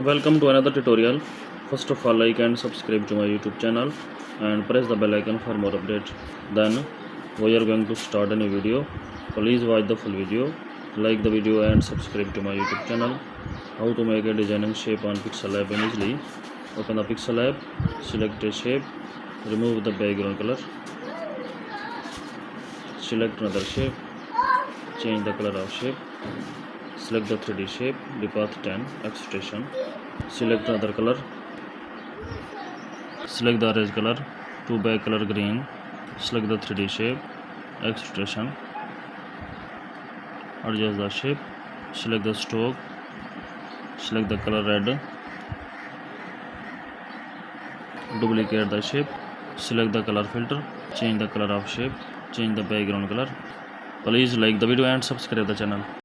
Welcome to another tutorial. First of all, like and subscribe to my YouTube channel and press the bell icon for more updates. Then we are going to start a new video. Please watch the full video, like the video and subscribe to my YouTube channel. How to make a designing shape on Pixel app easily. Open the Pixel app, select a shape, remove the background color, select another shape, change the color of shape. Select the 3D shape, the path 10, extrusion. Select another color. Select the erase color, to back color green. Select the 3D shape, extrusion. Adjust the shape. Select the stroke. Select the color red. Duplicate the shape. Select the color filter. Change the color of shape. Change the background color. Please like the video and subscribe the channel.